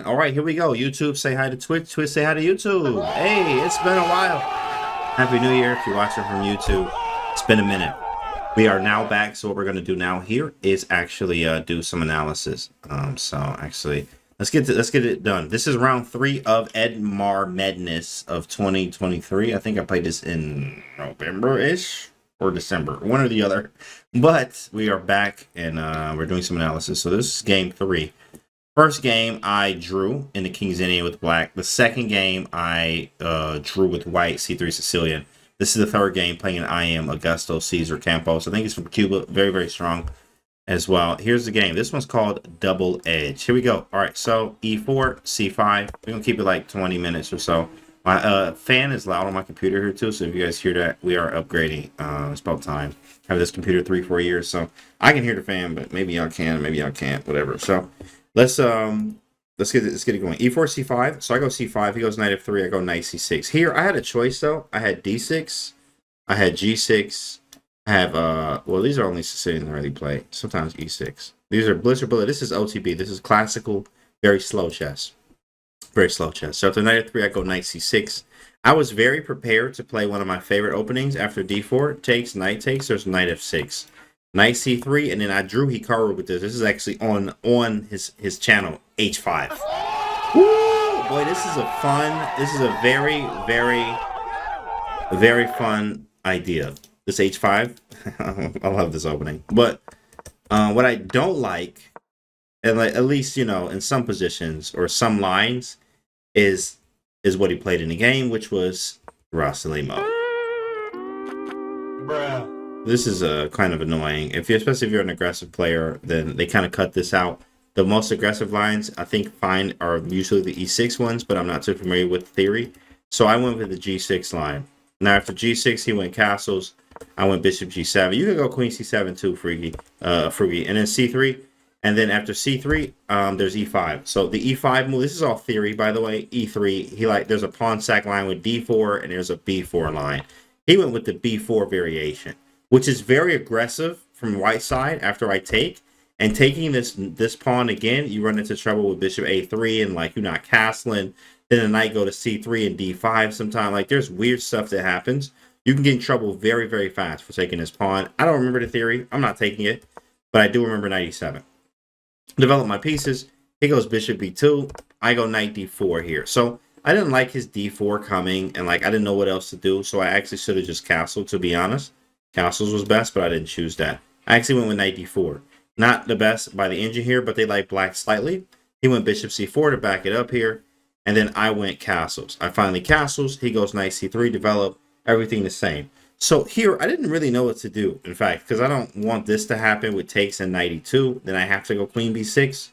All right, here we go. YouTube, say hi to Twitch. Twitch, say hi to YouTube. Hey, it's been a while. Happy New Year if you're watching from YouTube. It's been a minute. We are now back. So what we're going to do now here is actually do some analysis. So actually, let's get it done. This is round 3 of Edmar Mednis of 2023. I think I played this in November-ish or December, one or the other. But we are back and we're doing some analysis. So this is game 3. First game, I drew in the King's Indian with black. The second game, I drew with white, C3 Sicilian. This is the third game playing an IM Augusto Caesar Campos. I think it's from Cuba. Very, very strong as well. Here's the game. This one's called Double Edge. Here we go. All right, so E4, C5. We're going to keep it like 20 minutes or so. My fan is loud on my computer here too, so if you guys hear that, we are upgrading. It's about time. I have this computer 3-4 years, so I can hear the fan, but maybe y'all can, maybe y'all can't, whatever. So let's get it going. E4, C5. So I go C5. He goes knight F3. I go knight C6. Here I had a choice though. I had D6. I had G6. I have well, these are only Sicilians that really play. Sometimes E6. These are Blizzard Bullet. This is OTB. This is classical, very slow chess. Very slow chess. So after knight F3, I go knight C6. I was very prepared to play one of my favorite openings after D4 takes, knight takes. There's knight F6. Knight C3, and then I drew Hikaru with this. This is actually on his channel, H5. Woo! Boy, this is a very, very, very fun idea. This H5, I love this opening. But what I don't like, and like, at least, you know, in some positions or some lines, is what he played in the game, which was Rossalimo. Bruh. This is kind of annoying. Especially if you're an aggressive player, then they kind of cut this out. The most aggressive lines, I think, are usually the E6 ones, but I'm not too familiar with the theory. So I went with the G6 line. Now after G6, he went castles. I went Bishop G7. You can go Queen C7 too, Frugi. And then C3. And then after C3, there's E5. So the E5 move, this is all theory, by the way. E3, there's a pawn sack line with D4, and there's a B4 line. He went with the B4 variation, which is very aggressive from white side after I take. And taking this pawn again, you run into trouble with Bishop A3 and like you're not castling. Then the knight go to C3 and D5 sometime. Like there's weird stuff that happens. You can get in trouble very, very fast for taking this pawn. I don't remember the theory. I'm not taking it. But I do remember knight E7. Develop my pieces. He goes Bishop B2. I go knight D4 here. So I didn't like his D4 coming. And like I didn't know what else to do. So I actually should have just castled, to be honest. Castles was best, but I didn't choose that. I actually went with knight D4. Not the best by the engine here, but they like black slightly. He went Bishop C4 to back it up here. And then I went castles. I finally castles. He goes knight C3, develop, everything the same. So here, I didn't really know what to do, in fact, because I don't want this to happen with takes and knight E2. Then I have to go queen B6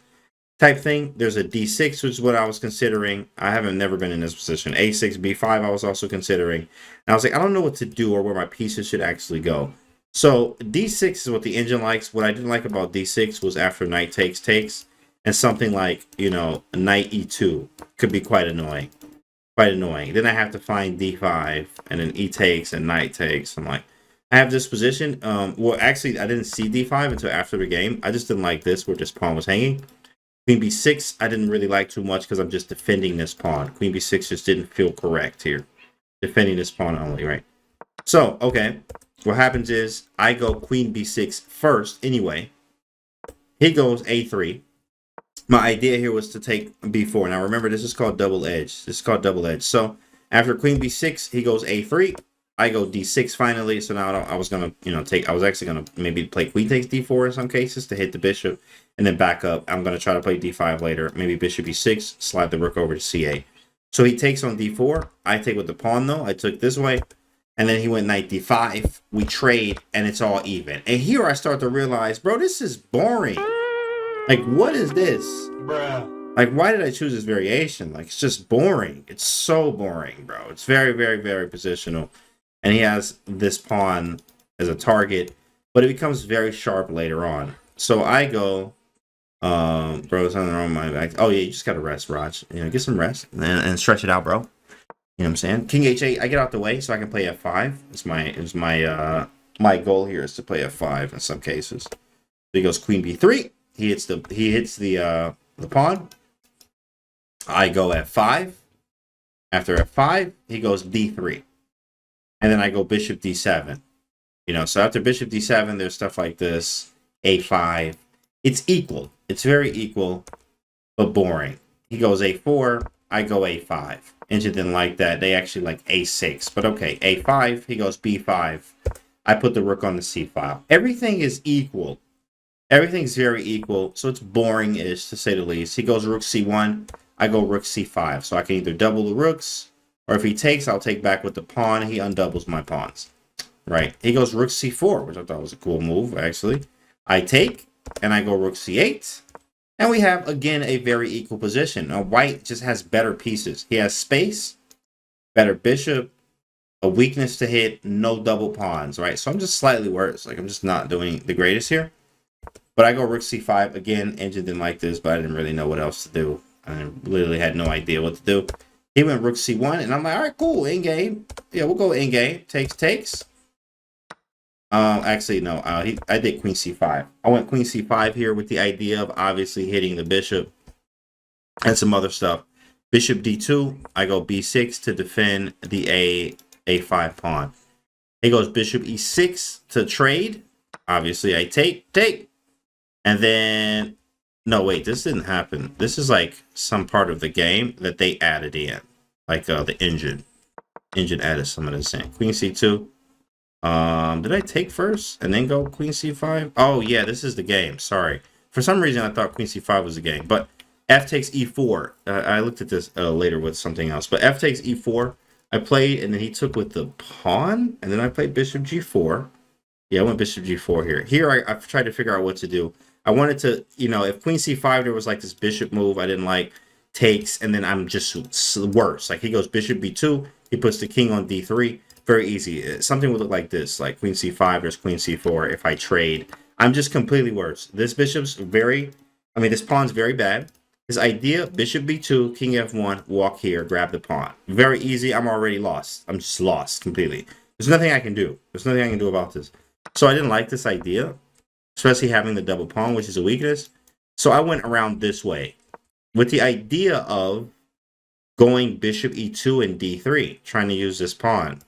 type thing. There's a D6, which is what I was considering. I haven't never been in this position. A6, B5, I was also considering. And I was like, I don't know what to do or where my pieces should actually go. So D6 is what the engine likes. What I didn't like about D6 was after knight takes, and something like, you know, knight E2 could be quite annoying. Quite annoying. Then I have to find D5 and then E takes and knight takes. I'm like, I have this position. Well, actually, I didn't see D5 until after the game. I just didn't like this where this pawn was hanging. Queen B6, I didn't really like too much because I'm just defending this pawn. Queen B6 just didn't feel correct here. Defending this pawn only, right? So, okay. What happens is I go Queen B6 first anyway. He goes A3. My idea here was to take B4. Now remember, this is called double edge. This is called double edge. So after Queen B6, he goes A3. I go D6 finally. So now I was gonna, you know, I was actually gonna maybe play Queen takes D4 in some cases to hit the bishop and then back up. I'm gonna try to play D5 later. Maybe Bishop E6, slide the rook over to C8. So he takes on D4. I take with the pawn though. I took this way. And then he went knight D5. We trade and it's all even. And here I start to realize, bro, this is boring. Like, what is this? Bruh. Like, why did I choose this variation? Like, it's just boring. It's so boring, bro. It's very, very, very positional. And he has this pawn as a target, but it becomes very sharp later on. So I go, bro, it's on the wrong mind. Oh, yeah, you just got to rest, Raj. You know, get some rest and stretch it out, bro. You know what I'm saying? King H8, I get out the way so I can play F5. It's my goal here is to play F5 in some cases. So he goes Queen B3. He hits the pawn. I go f5. After f5, he goes d3. And then I go bishop d7. You know, so after bishop d7, there's stuff like this, a5. It's equal. It's very equal, but boring. He goes a4, I go a5. Engine didn't like that. They actually like a6. But okay, a5, he goes b5. I put the rook on the c file. Everything is equal. Everything's very equal, so it's boring-ish, to say the least. He goes rook c1, I go rook c5. So I can either double the rooks, or if he takes, I'll take back with the pawn. He undoubles my pawns. Right. He goes rook c4, which I thought was a cool move, actually. I take, and I go rook c8. And we have, again, a very equal position. Now, white just has better pieces. He has space, better bishop, a weakness to hit, no double pawns, right? So I'm just slightly worse. Like, I'm just not doing the greatest here. But I go rook c5. Again, engine didn't like this, but I didn't really know what else to do. I literally had no idea what to do. He went rook c1, and I'm like, all right, cool, in game. Yeah, we'll go in game. Takes. Actually, no. I did queen c5. I went queen c5 here with the idea of obviously hitting the bishop and some other stuff. Bishop d2. I go b6 to defend the a5 pawn. He goes bishop e6 to trade. Obviously, I take. And then, no, wait, this didn't happen. This is like some part of the game that they added in. Like the engine. Engine added some of this in. Queen c2. Did I take first and then go queen c5? Oh, yeah, this is the game. Sorry. For some reason, I thought queen c5 was the game. But f takes e4. I looked at this later with something else. But f takes e4. I played, and then he took with the pawn. And then I played bishop g4. Yeah, I went bishop g4 here. Here, I've tried to figure out what to do. I wanted to, you know, if queen c5, there was like this bishop move I didn't like, takes, and then I'm just worse. Like, he goes bishop b2. He puts the king on d3. Very easy. Something would look like this, like queen c5, there's queen c4. If I trade, I'm just completely worse. This bishop's this pawn's very bad. His idea, bishop b2, king f1, walk here, grab the pawn. Very easy. I'm already lost. I'm just lost completely. There's nothing I can do. There's nothing I can do about this. So I didn't like this idea, especially having the double pawn, which is a weakness. So I went around this way with the idea of going bishop e2 and d3, trying to use this pawn.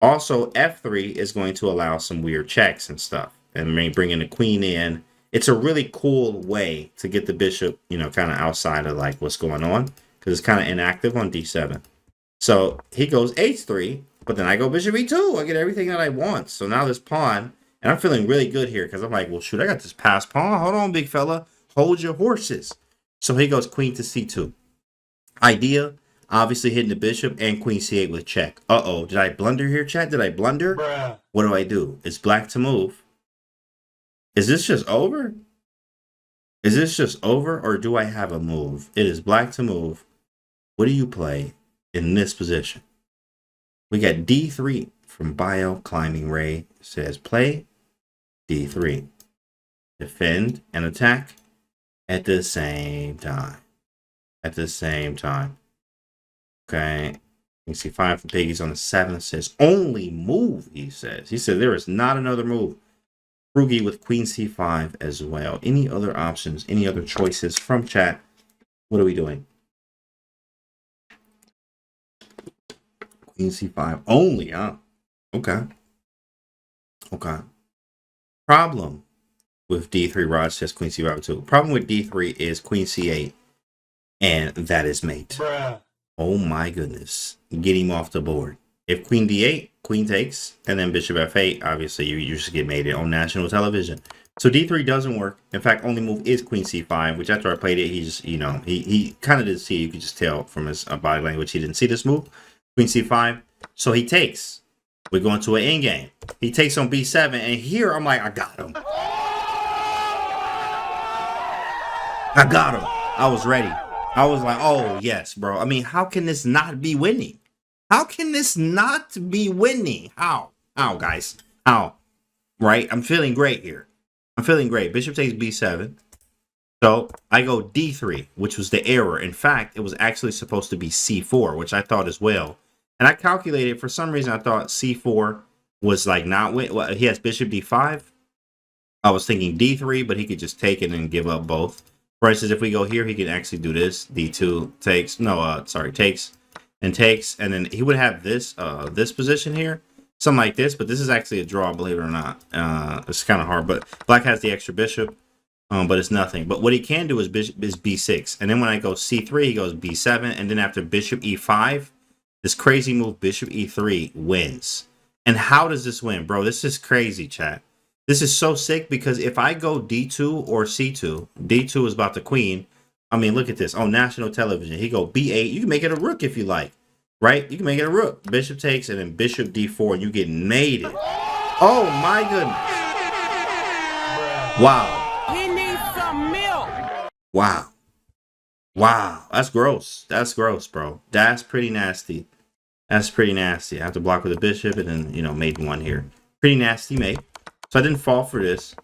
Also, f3 is going to allow some weird checks and stuff, and may bring in the queen in. It's a really cool way to get the bishop, you know, kind of outside of like what's going on, because it's kind of inactive on d7. So he goes h3, but then I go bishop e2. I get everything that I want. So now this pawn, and I'm feeling really good here because I'm like, well, shoot, I got this passed pawn. Hold on, big fella. Hold your horses. So he goes queen to c2. Idea. Obviously hitting the bishop and queen c8 with check. Uh-oh. Did I blunder here, chat? Did I blunder? Bruh. What do I do? It's black to move. Is this just over? Is this just over, or do I have a move? It is black to move. What do you play in this position? We got d3 from Bio Climbing Ray. It says play d3. Defend and attack at the same time. At the same time. Okay, you see 5 for Piggy's on the 7. It says only move, he says. He said there is not another move. Frugi with queen c5 as well. Any other options, any other choices from chat? What are we doing? Queen c5 only, huh? Okay. Okay. Problem with d3, Rod says queen c5 too. Problem with d3 is queen c8, and that is mate. Bruh. Oh my goodness. Get him off the board. If queen d8, queen takes, and then bishop f8, obviously you just get mated on national television. So d3 doesn't work. In fact, only move is queen c5, which after I played it, he just, you know, he kind of didn't see it. You could just tell from his body language he didn't see this move. Queen c5. So he takes. We're going to an endgame. He takes on b7, and here I'm like, I got him. I got him. I was ready. I was like, oh, yes, bro. I mean, how can this not be winning? How can this not be winning? How? How, guys? How? Right? I'm feeling great here. I'm feeling great. Bishop takes b7. So I go d3, which was the error. In fact, it was actually supposed to be c4, which I thought as well. And I calculated, for some reason, I thought c4 was like not win. Well, he has bishop d5. I was thinking d3, but he could just take it and give up both. For instance, if we go here, he can actually do this. D2 takes, no, sorry, takes and takes. And then he would have this, this position here. Something like this, but this is actually a draw, believe it or not. It's kind of hard, but black has the extra bishop, but it's nothing. But what he can do is b6. And then when I go c3, he goes b7. And then after bishop e5, this crazy move, bishop e3, wins. And how does this win? Bro, this is crazy, chat. This is so sick because if I go d2 or c2, d2 is about the queen. I mean, look at this on national television. He go b8. You can make it a rook if you like, right? You can make it a rook. Bishop takes and then bishop d4. And you get mated. Oh my goodness! Wow. He needs some milk. Wow. Wow. That's gross. That's gross, bro. That's pretty nasty. That's pretty nasty. I have to block with a bishop and then, you know, mate one here. Pretty nasty mate. So I didn't fall for this,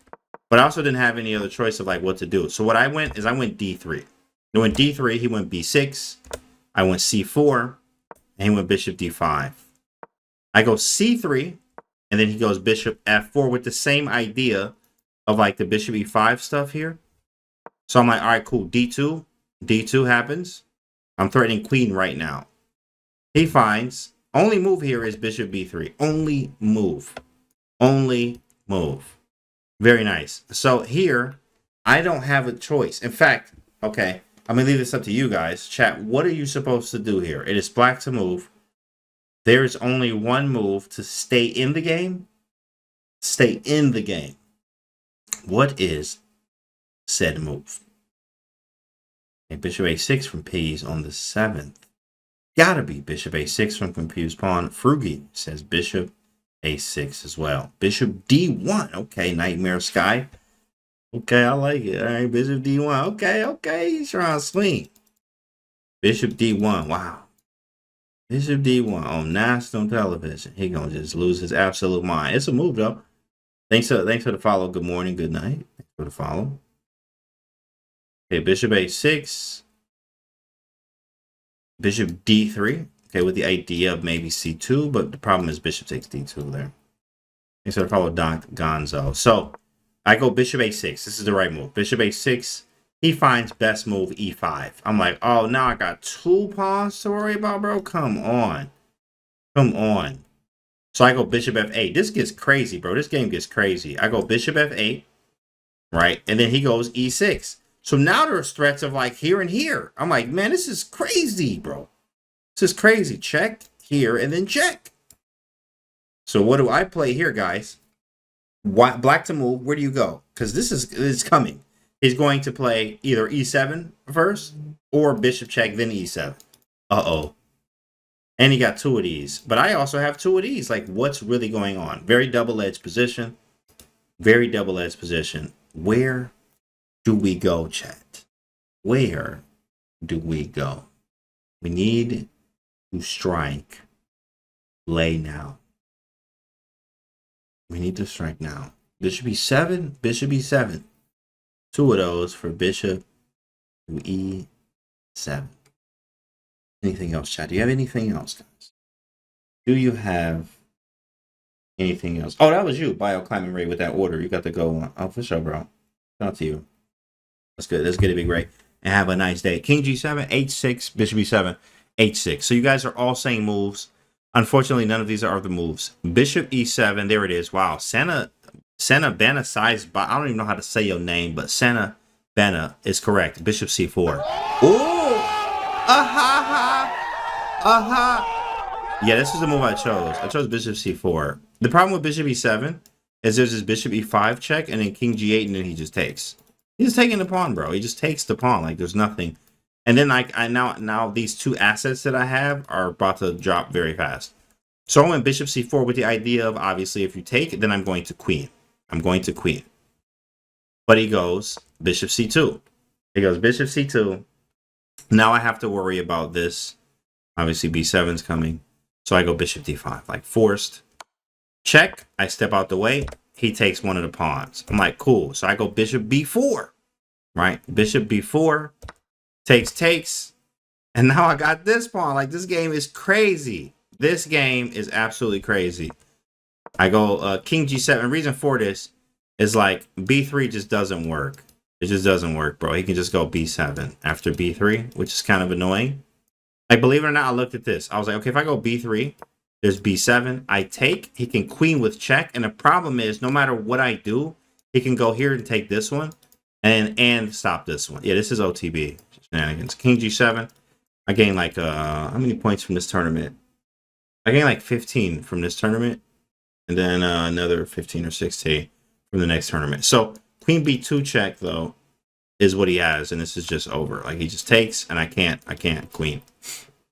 but I also didn't have any other choice of like what to do. So what I went is I went d3. I went d3, he went b6. I went c4, and he went bishop d5. I go c3, and then he goes bishop f4 with the same idea of like the bishop e5 stuff here. So I'm like, all right, cool, d2. D2 happens. I'm threatening queen right now. He finds, only move here is bishop b3. Only move. Only move. Very nice. So here, I don't have a choice. In fact, okay, I'm going to leave this up to you guys. Chat, what are you supposed to do here? It is black to move. There is only one move to stay in the game. Stay in the game. What is said move? Okay, bishop a6 from P's on the 7th. Gotta be bishop a6 from confused pawn. Frugi says bishop a6 as well. Bishop d1. Okay, Nightmare Sky. Okay, I like it. All right, bishop d1. Okay, okay, he's trying to swing. Bishop d1. Wow. Bishop d1 on national television. He gonna just lose his absolute mind. It's a move though. Thanks for the follow. Good morning, good night. Thanks for the follow. Okay, bishop a6. Bishop d3. Okay, with the idea of maybe c2, but the problem is bishop takes d2 there. Thanks for the follow, Don Gonzo. So I go bishop a6. This is the right move. Bishop a6. He finds best move e5. I'm like, oh, now I got two pawns to worry about, bro. Come on. Come on. So I go bishop f8. This gets crazy, bro. This game gets crazy. I go bishop f8, right? And then he goes e6. So now there's threats of like here and here. I'm like, man, this is crazy, bro. This is crazy. Check here and then check. So what do I play here, guys? Black to move. Where do you go? Because this is coming. He's going to play either e7 first or bishop check, then e7. Uh-oh. And he got two of these. But I also have two of these. Like, what's really going on? Very double-edged position. Very double-edged position. Where do we go, chat? Where do we go? We need to strike. Play now. We need to strike now. Bishop e7, bishop e7. Two of those for bishop to e7. Anything else, chat? Do you have anything else, guys? Do you have anything else? Oh, that was you, Bioclimate Ray, with that order. You got to go on. Oh, for sure, bro. Shout out to you. That's good. Let's get it, Big Ray. And have a nice day. King g7, h6, bishop e7, h6. So you guys are all saying moves. Unfortunately, none of these are the moves. Bishop e7, there it is. Wow. Santa Bena size, I don't even know how to say your name, but Santa Bena is correct. Bishop c4. Oh! Yeah, this is the move I chose. I chose bishop c4. The problem with bishop e7 is there's this bishop e5 check and then king g8 and then he just takes. He's just taking the pawn, bro. He just takes the pawn like there's nothing. And then like now these two assets that I have are about to drop very fast. So I went bishop c4 with the idea of obviously if you take, then I'm going to queen. I'm going to queen. But he goes bishop c2. He goes bishop c2. Now I have to worry about this. Obviously b7's coming. So I go bishop d5, like forced. Check. I step out the way. He takes one of the pawns. I'm like, cool. So I go bishop b4, right? Bishop b4, takes. And now I got this pawn. Like, this game is crazy. This game is absolutely crazy. I go king g7. Reason for this is like b3 just doesn't work. It just doesn't work, bro. He can just go b7 after b3, which is kind of annoying. Like, believe it or not, I looked at this. I was like, okay, if I go b3, there's b7. I take. He can queen with check. And the problem is, no matter what I do, he can go here and take this one and stop this one. Yeah, this is OTB shenanigans. King g7. I gained like, how many points from this tournament? I gained like 15 from this tournament. And then another 15 or 16 from the next tournament. So queen b2 check, though, is what he has. And this is just over. Like, he just takes, and I can't queen.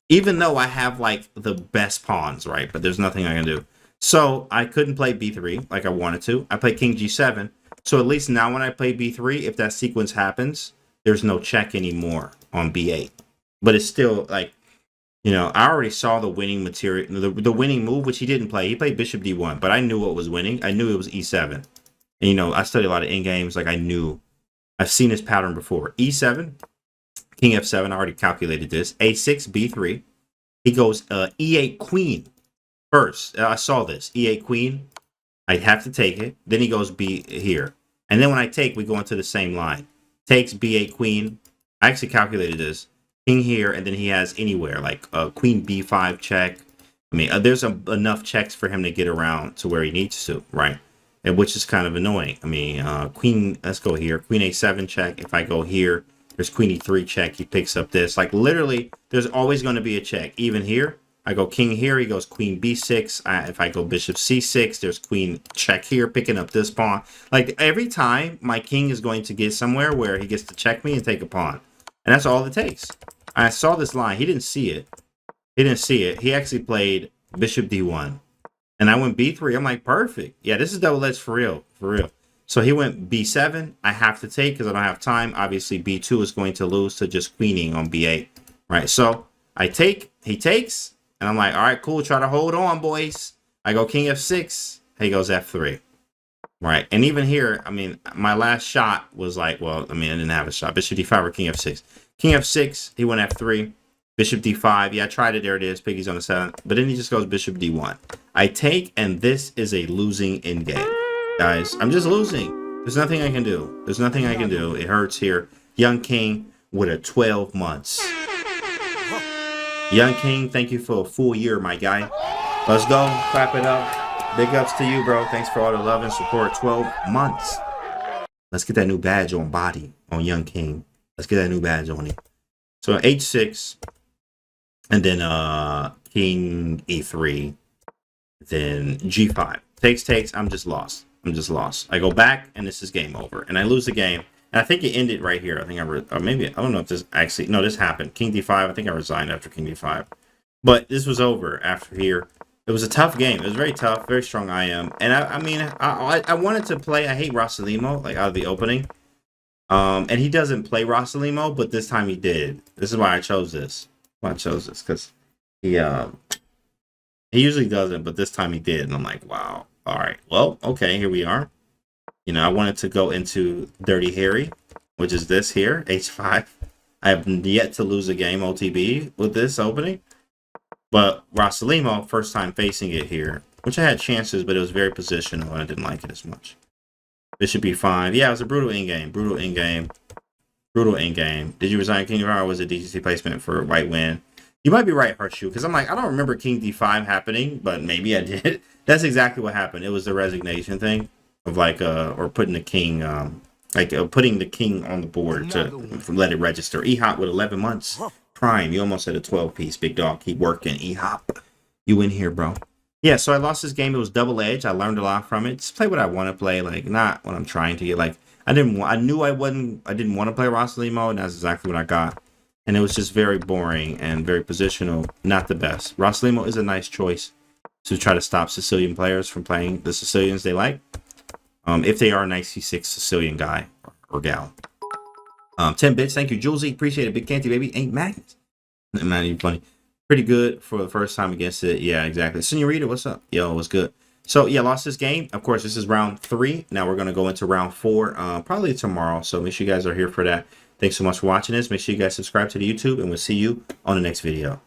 Even though I have, like, the best pawns, right? But there's nothing I can do. So I couldn't play b3 like I wanted to. I played king g7. So at least now when I play b3, if that sequence happens, there's no check anymore on b8. But it's still, like, you know, I already saw the winning material, the winning move, which he didn't play. He played bishop d1, but I knew what was winning. I knew it was e7. And, you know, I studied a lot of in-games. Like, I knew. I've seen this pattern before. e7, king f7. I already calculated this. a6, b3. He goes e8 queen first. I saw this. e8 queen. I have to take it. Then he goes b here. And then when I take, we go into the same line. Takes b8 queen. I actually calculated this. King here, and then he has anywhere, like queen b5 check. I mean, there's enough checks for him to get around to where he needs to, right? And which is kind of annoying. I mean, queen, let's go here. Queen a7 check. If I go here, there's queen e3 check. He picks up this. Like, literally, there's always going to be a check. Even here, I go king here. He goes queen b6. If I go bishop c6, there's queen check here, picking up this pawn. Like, every time, my king is going to get somewhere where he gets to check me and take a pawn. And that's all it takes. I saw this line. He didn't see it. He didn't see it. He actually played bishop d1. And I went b3. I'm like, perfect. Yeah, this is double-edged for real. For real. So he went b7. I have to take because I don't have time. Obviously, b2 is going to lose to just queening on b8. Right, so I take. He takes. And I'm like, all right, cool. Try to hold on, boys. I go king f6. He goes f3. Right, and even here, I mean, my last shot was like, well, I mean, I didn't have a shot. Bishop d5 or king f6. King f6, he went f3. Bishop d5, yeah, I tried it. There it is. Piggy's on the 7th. But then he just goes bishop d1. I take, and this is a losing endgame. Guys, I'm just losing. There's nothing I can do. There's nothing I can do. It hurts here. Young King with a 12 months. Young King, thank you for a full year, my guy. Let's go. Clap it up. Big ups to you, bro. Thanks for all the love and support. 12 months. Let's get that new badge on body on Young King. Let's get that new badge on him. So h6. And then king e3. Then g5. Takes. I'm just lost. I go back, and this is game over. And I lose the game. And I think it ended right here. I think or maybe, I don't know if this actually... No, this happened. King d5. I think I resigned after king d5. But this was over after here. It was a tough game. It was very tough, very strong IM. And I mean, I wanted to play. I hate Rossalimo, like, out of the opening. And he doesn't play Rossalimo, but this time he did. This is why I chose this. Because he usually doesn't, but this time he did. And I'm like, wow. All right. Well, okay, here we are. You know, I wanted to go into Dirty Harry, which is this here, h5. I have yet to lose a game OTB with this opening. But Rossalimo, first time facing it here, which I had chances, but it was very positional, and I didn't like it as much. Bishop b5. Yeah, it was a brutal in-game. Did you resign King d5, or was it DGC placement for white win? You might be right, Harshu, because I'm like, I don't remember King d5 happening, but maybe I did. That's exactly what happened. It was the resignation thing of like, or putting the king, putting the king on the board to let it register. E-Hop with 11 months. Prime, you almost had a 12-piece, big dog. Keep working, E-Hop. You in here, bro. Yeah, so I lost this game. It was double-edged. I learned a lot from it. Just play what I want to play, like, not what I'm trying to get. Like, I didn't want to play Rossalimo, and that's exactly what I got. And it was just very boring and very positional. Not the best. Rossalimo is a nice choice to try to stop Sicilian players from playing the Sicilians they like. If they are a nice C6 Sicilian guy or gal. 10 bits, thank you, Julesy. Appreciate it. Big Canty, baby. Ain't Magnus. Not even funny. Pretty good for the first time against it. Yeah, exactly. Senorita, what's up? Yo, what's good? So, yeah, lost this game. Of course, this is round 3. Now we're going to go into round 4 probably tomorrow. So make sure you guys are here for that. Thanks so much for watching this. Make sure you guys subscribe to the YouTube, and we'll see you on the next video.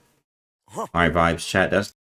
All right, Vibes chat. That's